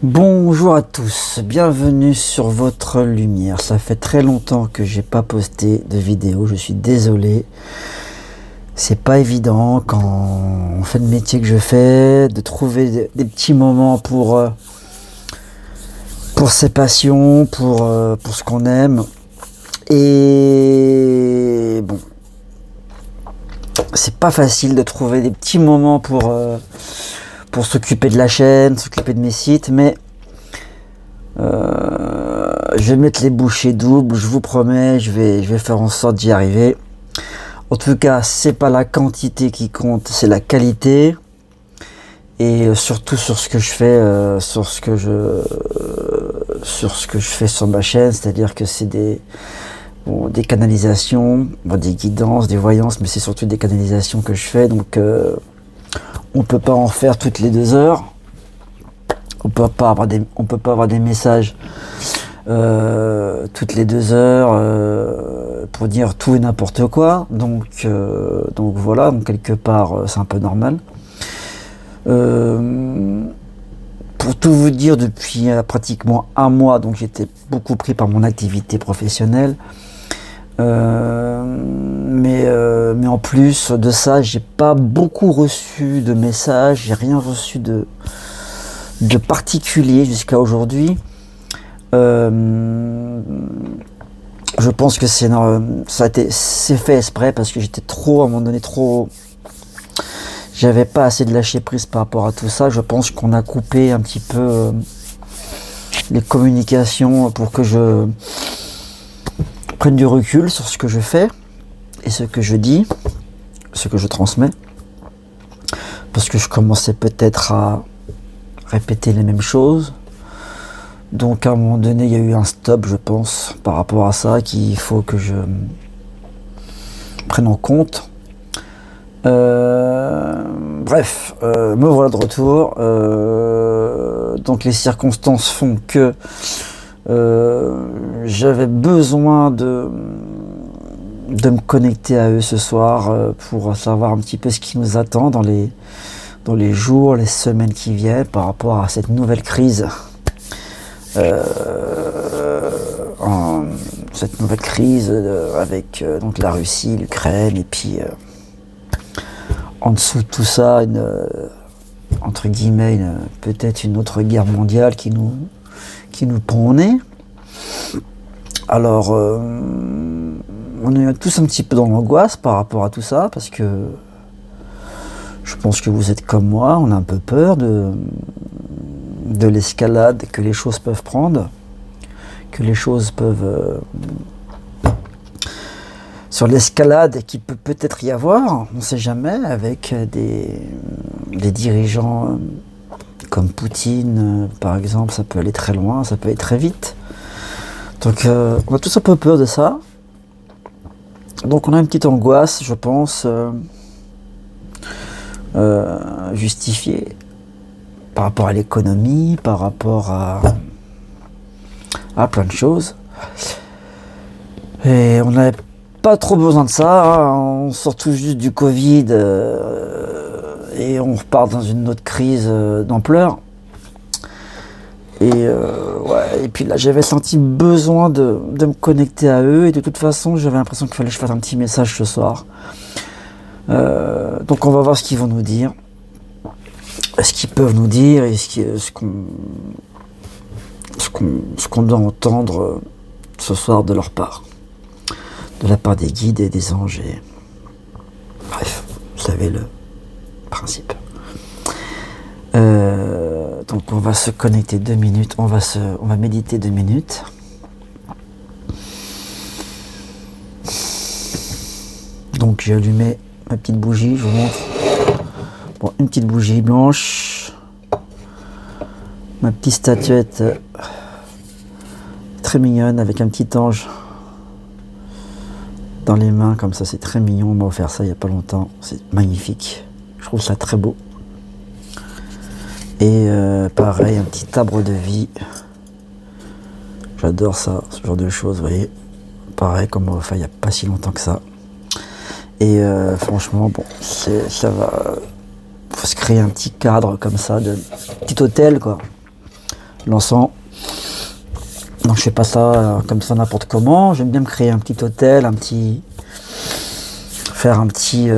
Bonjour à tous, bienvenue sur votre lumière. Ça fait très longtemps que j'ai pas posté de vidéo, je suis désolé. C'est pas évident quand on fait le métier que je fais, de trouver des petits moments pour ses passions, pour ce qu'on aime. Et bon, c'est pas facile de trouver des petits moments pour s'occuper de la chaîne, s'occuper de mes sites, mais je vais mettre les bouchées doubles, je vous promets, je vais faire en sorte d'y arriver. En tout cas, c'est pas la quantité qui compte, c'est la qualité. Et surtout sur ce que je fais, sur ce que je fais sur ma chaîne, c'est-à-dire que c'est des canalisations, des guidances, des voyances, mais c'est surtout des canalisations que je fais, donc on peut pas en faire toutes les 2 heures. On peut pas avoir des messages toutes les 2 heures pour dire tout et n'importe quoi. Donc voilà, donc quelque part c'est un peu normal. Pour tout vous dire, depuis pratiquement un mois, donc j'étais beaucoup pris par mon activité professionnelle. Mais en plus de ça, j'ai pas beaucoup reçu de messages, j'ai rien reçu de particulier jusqu'à aujourd'hui. Je pense que c'est fait exprès parce que j'étais trop, à un moment donné, j'avais pas assez de lâcher prise par rapport à tout ça. Je pense qu'on a coupé un petit peu les communications pour que je prenne du recul sur ce que je fais et ce que je dis, ce que je transmets, parce que je commençais peut-être à répéter les mêmes choses. Donc à un moment donné, il y a eu un stop, je pense, par rapport à ça, qu'il faut que je prenne en compte. Bref, me voilà de retour. Donc les circonstances font que j'avais besoin de me connecter à eux ce soir pour savoir un petit peu ce qui nous attend dans les jours, les semaines qui viennent par rapport à cette nouvelle crise. Cette nouvelle crise avec donc la Russie, l'Ukraine, et puis en dessous de tout ça, entre guillemets, peut-être une autre guerre mondiale qui nous pend au nez. Alors, on est tous un petit peu dans l'angoisse par rapport à tout ça, parce que je pense que vous êtes comme moi, on a un peu peur de l'escalade que les choses peuvent prendre, que les choses peuvent... sur l'escalade qui peut peut-être y avoir, on ne sait jamais, avec des dirigeants comme Poutine, par exemple, ça peut aller très loin, ça peut aller très vite. Donc on a tous un peu peur de ça. Donc on a une petite angoisse, je pense, justifiée par rapport à l'économie, par rapport à plein de choses. Et on n'avait pas trop besoin de ça, hein. On sort tout juste du Covid et on repart dans une autre crise d'ampleur. Et puis là j'avais senti besoin de me connecter à eux, et de toute façon j'avais l'impression qu'il fallait que je fasse un petit message ce soir. Donc on va voir ce qu'ils vont nous dire, ce qu'ils peuvent nous dire, et ce qu'on doit entendre ce soir de leur part, de la part des guides et des anges. Et bref, vous savez le principe. Donc on va se connecter 2 minutes, on va méditer 2 minutes. Donc j'ai allumé ma petite bougie, je vous montre. Bon, une petite bougie blanche, ma petite statuette très mignonne avec un petit ange dans les mains, comme ça, c'est très mignon. On m'a offert ça il n'y a pas longtemps, c'est magnifique, je trouve ça très beau. Et pareil, un petit arbre de vie, j'adore ça, ce genre de choses, vous voyez. Pareil, comme on m'a offert il n'y a pas si longtemps que ça. Et franchement, bon, ça va, faut se créer un petit cadre comme ça, de petit hôtel, quoi. l'encens. Donc je fais pas ça comme ça n'importe comment. J'aime bien me créer un petit hôtel, faire un petit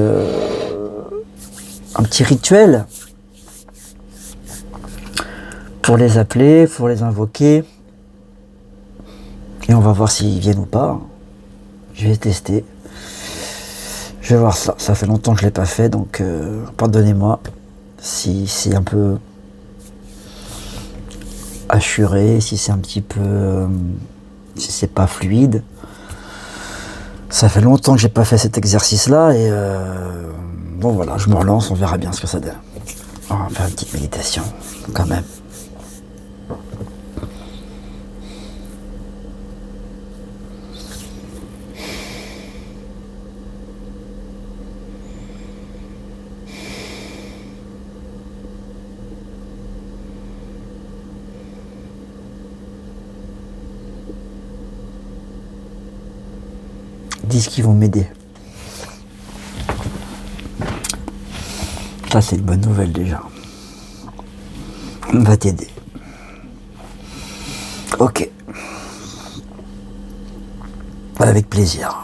rituel pour les appeler, pour les invoquer. Et on va voir s'ils viennent ou pas. Je vais tester. Je vais voir ça. Ça fait longtemps que je l'ai pas fait, donc pardonnez-moi si c'est un peu assuré, si c'est un petit peu, si c'est pas fluide. Ça fait longtemps que j'ai pas fait cet exercice-là et bon voilà, je me relance, on verra bien ce que ça donne. On va faire une petite méditation quand même. Disent qu'ils vont m'aider. Ça c'est une bonne nouvelle déjà. On va t'aider. Ok. Avec plaisir.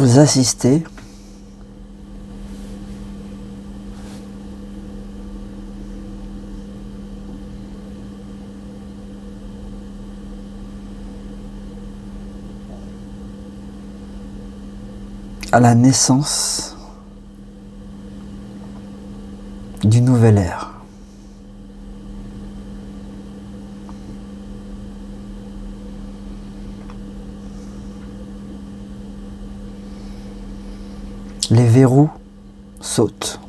Vous assistez à la naissance d'une nouvelle ère. Les verrous sautent.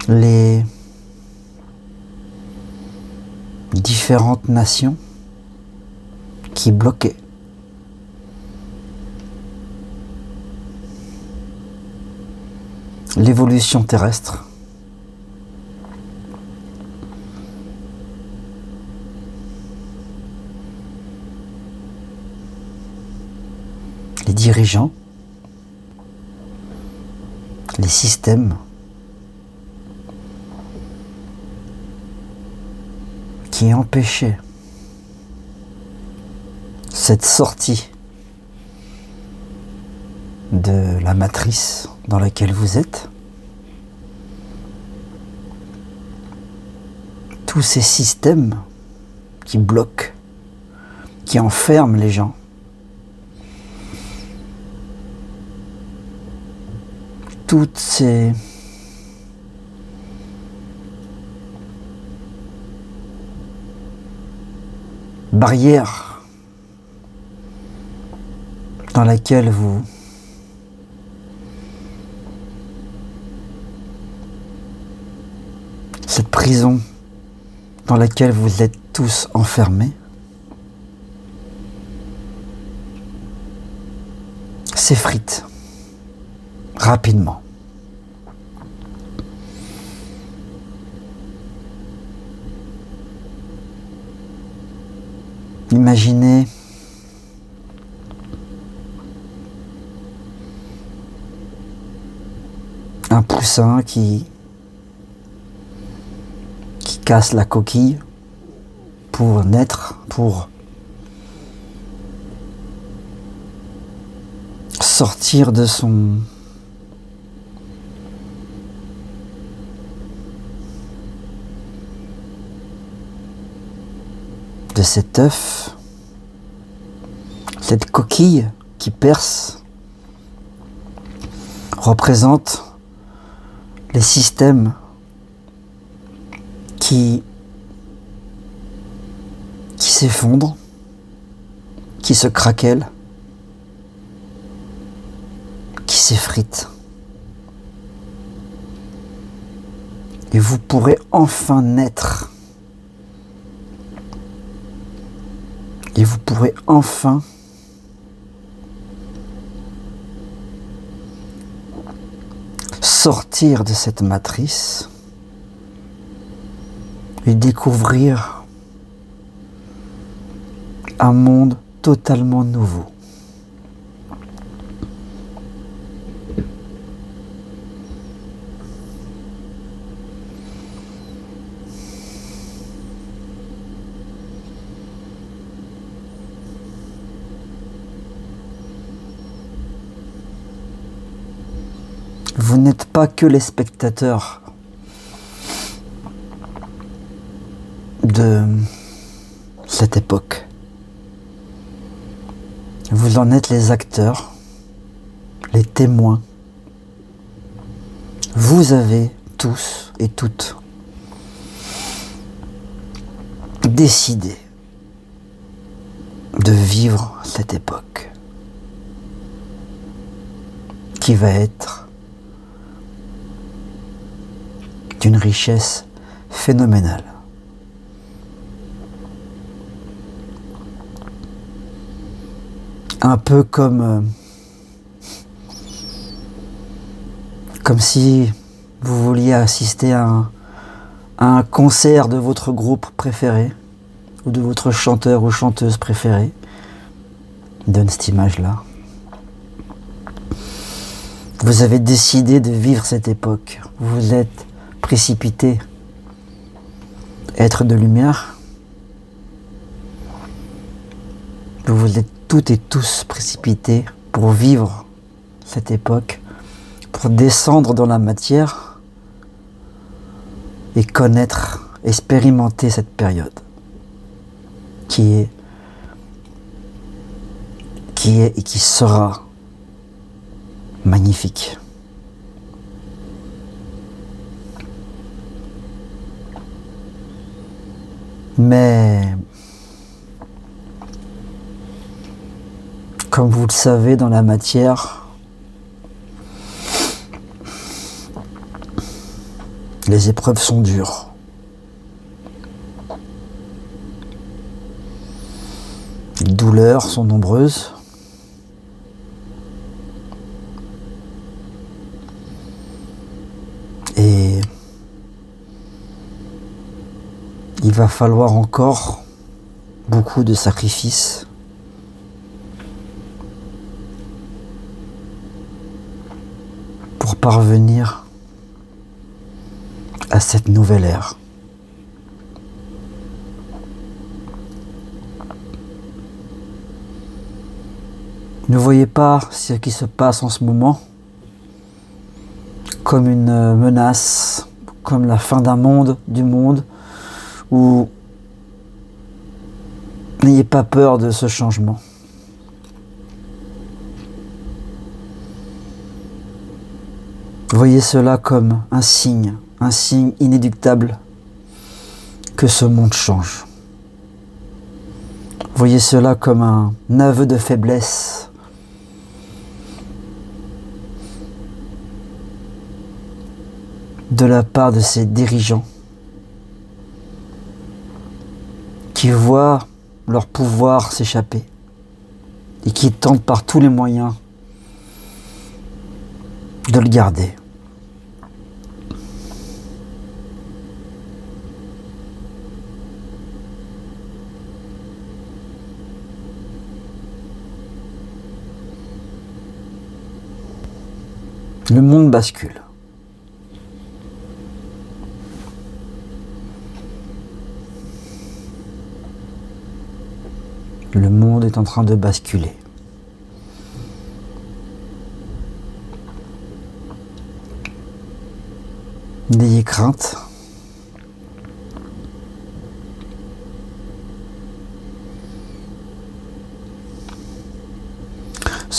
Les différentes nations qui bloquaient l'évolution terrestre les dirigeants, les systèmes qui empêchaient cette sortie de la matrice dans laquelle vous êtes, tous ces systèmes qui bloquent, qui enferment les gens, toutes ces barrières dans laquelle cette prison dans laquelle vous êtes tous enfermés, s'effrite rapidement. Imaginez un poussin qui casse la coquille pour naître, pour sortir de de cet œuf, cette coquille qui perce, représente les systèmes qui s'effondrent, qui se craquellent, qui s'effritent. Et vous pourrez enfin naître. Et vous pourrez enfin sortir de cette matrice et découvrir un monde totalement nouveau. Vous n'êtes pas que les spectateurs de cette époque. Vous en êtes les acteurs, les témoins. Vous avez tous et toutes décidé de vivre cette époque qui va être d'une richesse phénoménale. Un peu comme si vous vouliez assister à un concert de votre groupe préféré ou de votre chanteur ou chanteuse préférée. Il donne cette image-là. Vous avez décidé de vivre cette époque. Vous vous êtes précipité. Être de lumière. Vous vous êtes toutes et tous précipités pour vivre cette époque, pour descendre dans la matière et connaître, expérimenter cette période qui est et qui sera magnifique. Mais comme vous le savez, dans la matière, les épreuves sont dures. Les douleurs sont nombreuses. Et il va falloir encore beaucoup de sacrifices pour parvenir à cette nouvelle ère. Ne voyez pas ce qui se passe en ce moment comme une menace, comme la fin d'un monde, du monde, où n'ayez pas peur de ce changement. Voyez cela comme un signe inéluctable que ce monde change. Voyez cela comme un aveu de faiblesse. De la part de ces dirigeants qui voient leur pouvoir s'échapper et qui tentent par tous les moyens de le garder. Le monde bascule. Le monde est en train de basculer. N'ayez crainte.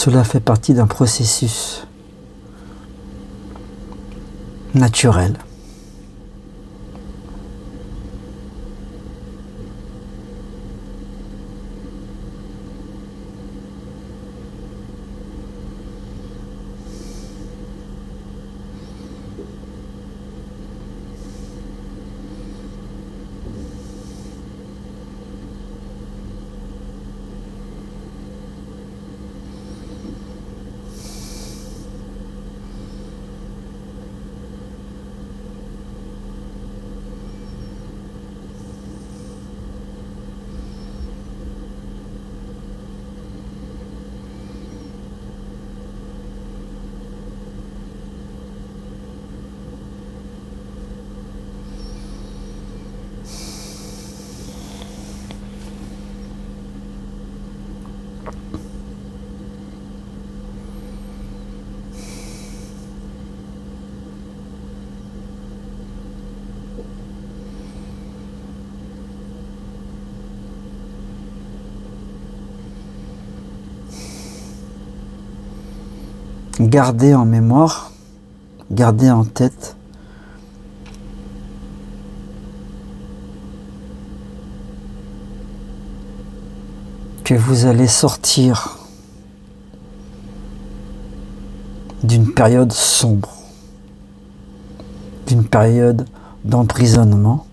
Cela fait partie d'un processus naturel. Gardez en mémoire, gardez en tête que vous allez sortir d'une période sombre, d'une période d'emprisonnement,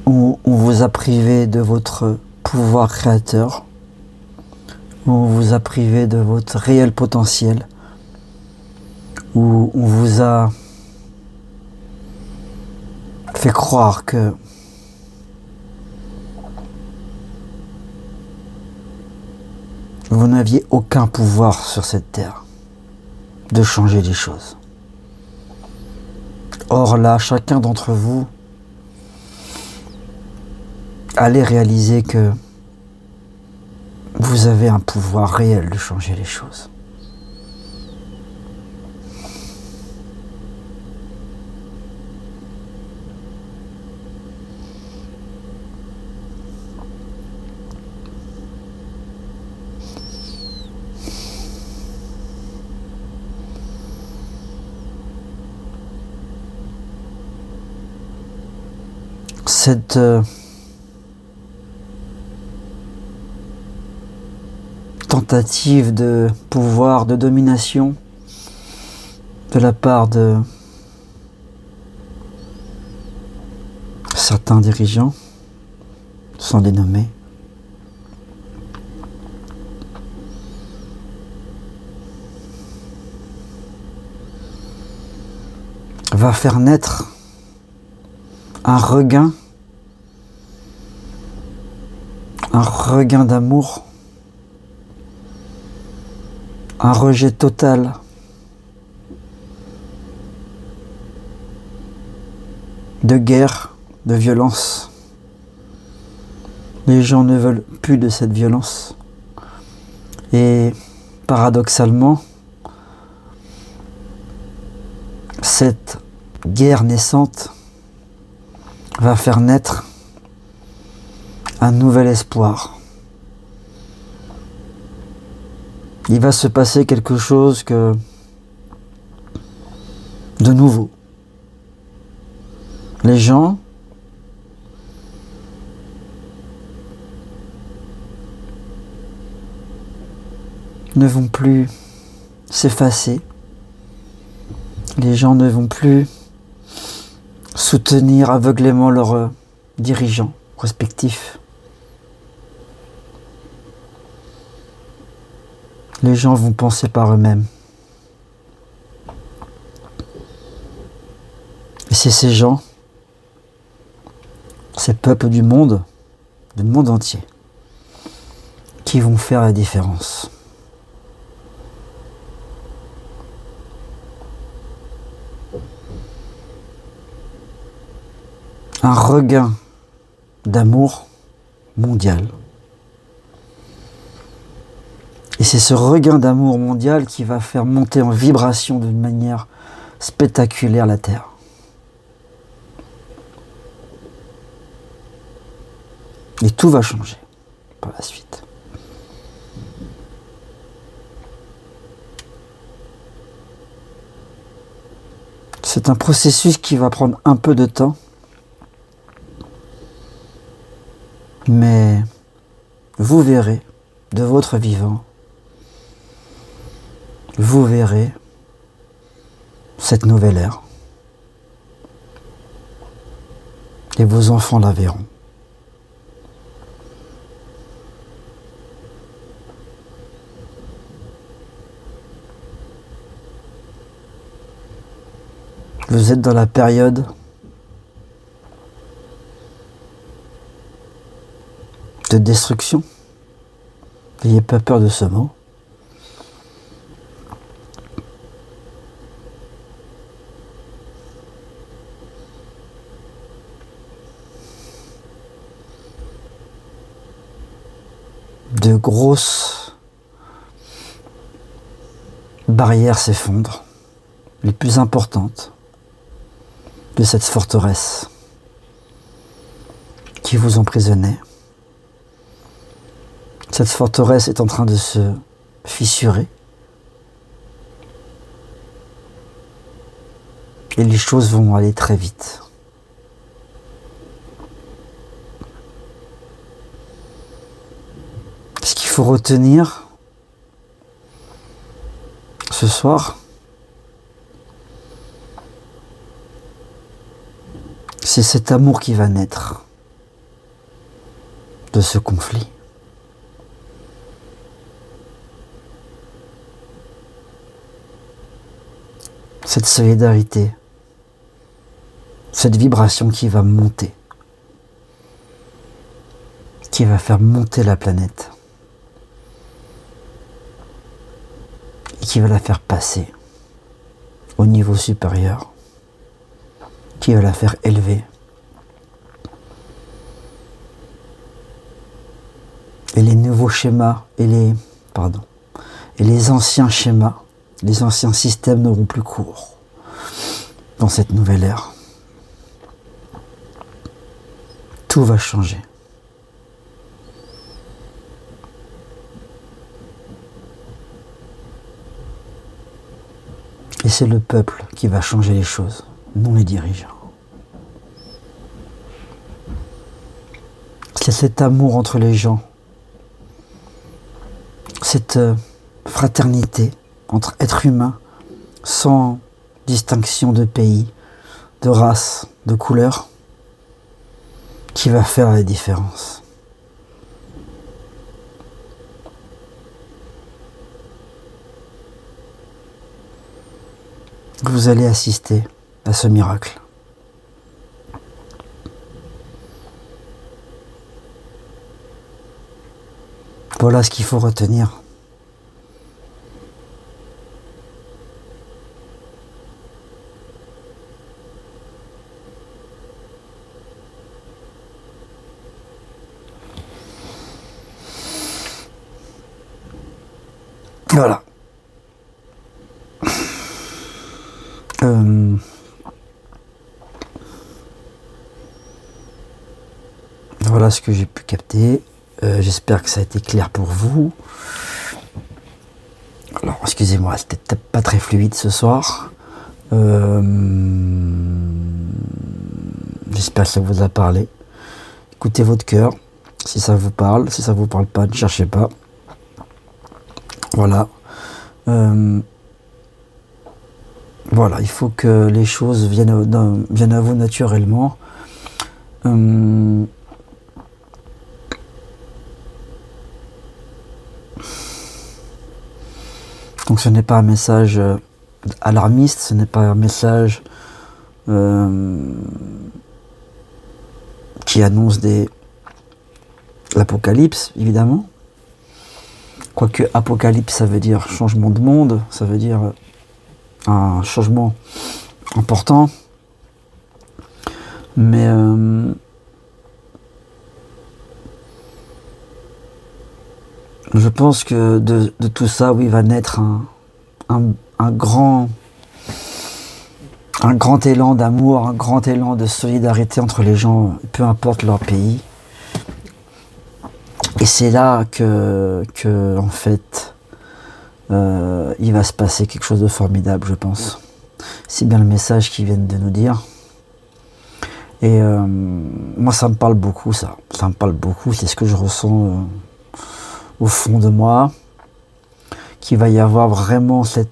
où on vous a privé de votre pouvoir créateur, où on vous a privé de votre réel potentiel, où on vous a fait croire que vous n'aviez aucun pouvoir sur cette terre de changer les choses. Or là, chacun d'entre vous allez réaliser que vous avez un pouvoir réel de changer les choses. Cette tentative de pouvoir, de domination de la part de certains dirigeants, sans les nommer, va faire naître un regain d'amour, un rejet total de guerre, de violence. Les gens ne veulent plus de cette violence. Et paradoxalement, cette guerre naissante va faire naître un nouvel espoir. Il va se passer quelque chose de nouveau. Les gens ne vont plus s'effacer. Les gens ne vont plus soutenir aveuglément leurs dirigeants respectifs. Les gens vont penser par eux-mêmes. Et c'est ces gens, ces peuples du monde entier, qui vont faire la différence. Un regain d'amour mondial. Et c'est ce regain d'amour mondial qui va faire monter en vibration d'une manière spectaculaire la Terre. Et tout va changer par la suite. C'est un processus qui va prendre un peu de temps, mais vous verrez de votre vivant, vous verrez cette nouvelle ère. Et vos enfants la verront. Vous êtes dans la période de destruction. N'ayez pas peur de ce mot. De grosses barrières s'effondrent, les plus importantes de cette forteresse qui vous emprisonnait. Cette forteresse est en train de se fissurer et les choses vont aller très vite. Ce qu'il faut retenir ce soir, c'est cet amour qui va naître de ce conflit. Cette solidarité, cette vibration qui va monter, qui va faire monter la planète et qui va la faire passer au niveau supérieur, qui va la faire élever. Et les nouveaux schémas et les anciens schémas, les anciens systèmes n'auront plus cours dans cette nouvelle ère. Tout va changer. Et c'est le peuple qui va changer les choses, non les dirigeants. C'est cet amour entre les gens, cette fraternité entre êtres humains, sans distinction de pays, de race, de couleur, qui va faire la différence. Vous allez assister à ce miracle. Voilà ce qu'il faut retenir. Voilà. Voilà ce que j'ai pu capter. J'espère que ça a été clair pour vous. Alors, excusez-moi, c'était peut-être pas très fluide ce soir. J'espère que ça vous a parlé. Écoutez votre cœur. Si ça vous parle, si ça vous parle pas, ne cherchez pas. Voilà. Voilà, il faut que les choses viennent à vous naturellement. Donc ce n'est pas un message alarmiste, ce n'est pas un message qui annonce l'apocalypse, évidemment. Quoique apocalypse, ça veut dire changement de monde, ça veut dire un changement important. Mais je pense que de tout ça, oui, va naître un grand élan d'amour, un grand élan de solidarité entre les gens, peu importe leur pays. c'est là que en fait, il va se passer quelque chose de formidable, je pense. C'est bien le message qu'ils viennent de nous dire. Et moi, ça me parle beaucoup, ça. Ça me parle beaucoup, c'est ce que je ressens au fond de moi. Qu'il va y avoir vraiment ce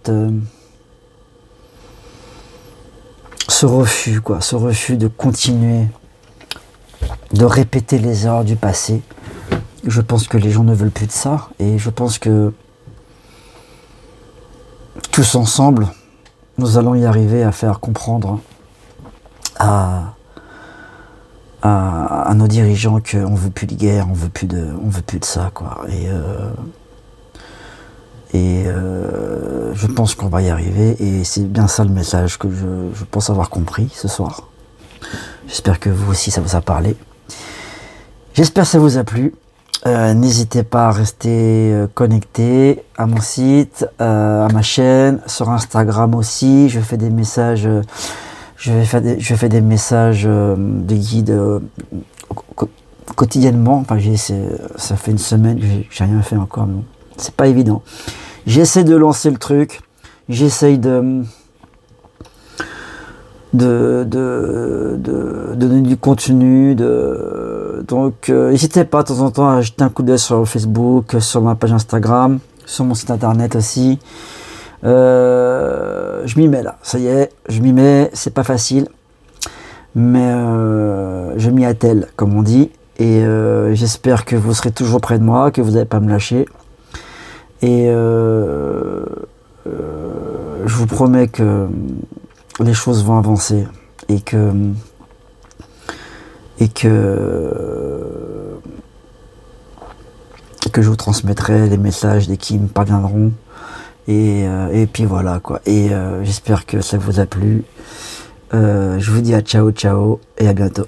refus, quoi. Ce refus de continuer, de répéter les erreurs du passé. Je pense que les gens ne veulent plus de ça. Et je pense que tous ensemble, nous allons y arriver à faire comprendre à nos dirigeants qu'on ne veut plus de guerre, on veut plus de ça, quoi. Et je pense qu'on va y arriver, et c'est bien ça le message que je pense avoir compris ce soir. J'espère que vous aussi ça vous a parlé. J'espère que ça vous a plu. N'hésitez pas à rester connecté à mon site, à ma chaîne, sur Instagram aussi. Je fais des messages, je fais des messages de guide quotidiennement. Enfin, ça fait une semaine que j'ai rien fait encore, mais bon, c'est pas évident. J'essaie de lancer le truc, j'essaye de donner du contenu, donc n'hésitez pas de temps en temps à jeter un coup d'œil sur Facebook, sur ma page Instagram, sur mon site internet aussi. Je m'y mets là, ça y est, je m'y mets, c'est pas facile, mais je m'y attelle, comme on dit, et j'espère que vous serez toujours près de moi, que vous n'allez pas me lâcher, et je vous promets que les choses vont avancer, et que je vous transmettrai les messages dès qu'ils me parviendront, et puis voilà, quoi. Et j'espère que ça vous a plu. Je vous dis à ciao et à bientôt.